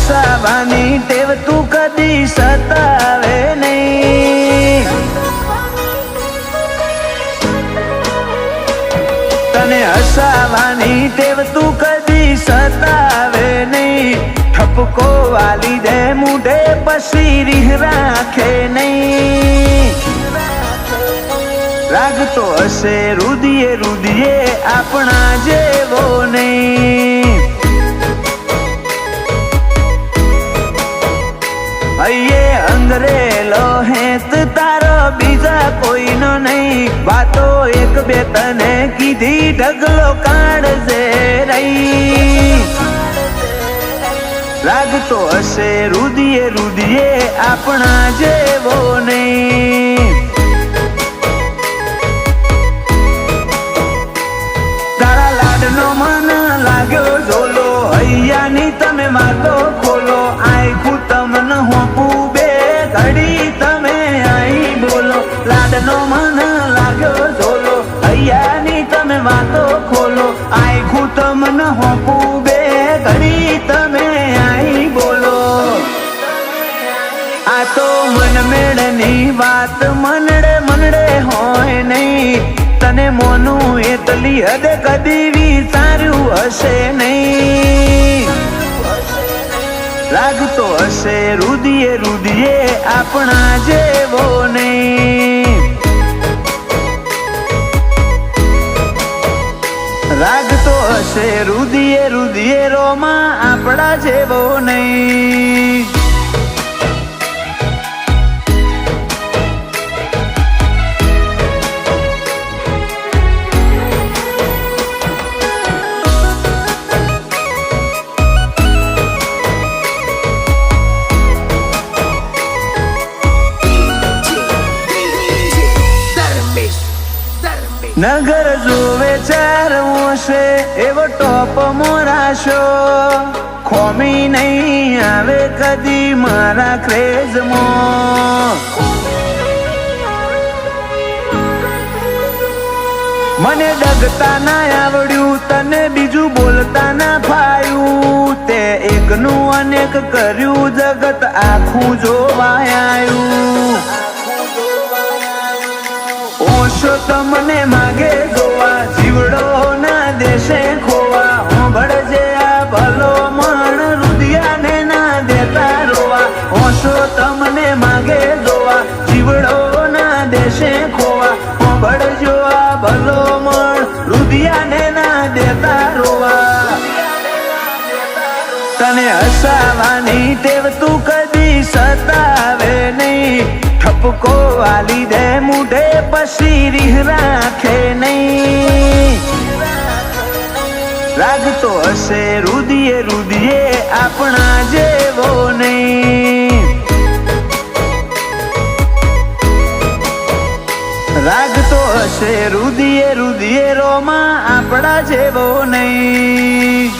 હસાવાની ટેવ તું કદી સતાવે નહીં. તને હસાવાની ટેવ તું કદી સતાવે નહીં. ઠપકો વાલી દે મુઢે પછી રીહ રાખે નહીં. લાગતો હશે રુદિયે રુદિયે આપણા જેવો નહીં. હૈયે અંગરેલો હેત તારો બીજા કોઈનો નહીં. વાતો એક બે તને કીધી ઢગલો કાઢજે રહી. લાગતો હશે રુદિયે રુદિયે આપણા જેવો નહીં. તારા લાડનો મન લાગ્યો ઝોલો હૈયાની તમે વાતો ખોલો. આખું તમને હોપું બે ઘડી તમે અહીં બોલો. લાડનો મન લાગ્યો ઝોલો હૈયાની તમે વાતો ખોલો. આખું તમને હોપું બે ઘડી તમે અહીં બોલો. આ તો મન મેળની વાત મનડે મનડે હોય નહીં. તને મોનું એટલી હદે કદી વિચાર્યું હશે નહીં. લાગતો હશે રુદિયે રુદિયે આપણા જેવો નહીં. લાગતો હશે રુદિયે રુદિયે રોમાં આપણા જેવો નહીં. નગર જોવે ચાર છે એવો ટોપ મોરાશો. ખોમી નહીં આવે કદી મારા ક્રેઝમાં. મને ડગતા ના આવડ્યું તને બીજું બોલતા ના ફાયું. તે એકનું અનેક કર્યું જગત આખું જોવાયું. ઓશો તમને માગે જોવા જીવડો ના દેશે ખોવા. હોંભળજે આ ભલો મણ રુદિયાને ના દેતા રોવા. ઓશો તમને માગે જોવા જીવડો ના દેશે ખોવા. હોંભળજો આ ભલો મણ રુદિયાને ના દેતા રોવા. તને હસાવાની ટેવ તું કદી સતાવે નહીં. ઠપકો વાલી દે મુઢે પછી રીહ રાખે નહીં. લાગતો હશે રુદિયે રુદિયે આપણા જેવો નહીં. લાગતો હશે રુદિયે રુદિયે રોમાં આપણા જેવો નહીં.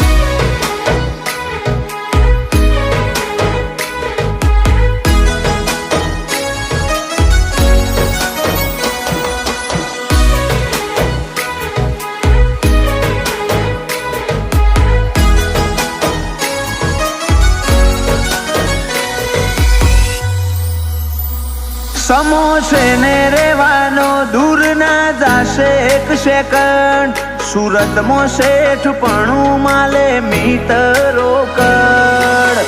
સમોસે ને રેવાનો દૂર ના જાશે એક સેકન્ડ. સુરતમાં શેઠ પણું માલે મિત્રો કડ.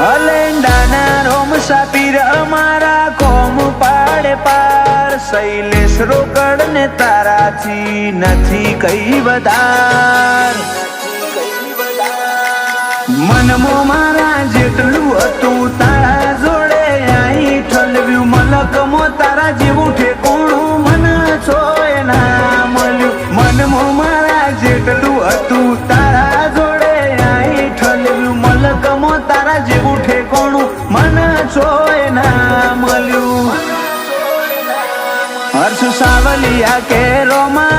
હલેન્ડાના રોમ સાપીર અમારા કોમ પાડે પાર. શૈલેષ રોકડ ને તારાથી નથી કઈ વધાર. મનમો મારા જેટલું હતું તારા જોડે અહીં ઠલવ્યું. મલકમો તારા જેવું ઠેકોણું મન છોય ના મળ્યું. મનમો મારા જેટલું હતું તારા જોડે અહીં ઠલવ્યું. મલકમો તારા જેવું ઠેકોણું મન છોય ના મળ્યું. હર્ષ સાવલિયા કે રોમા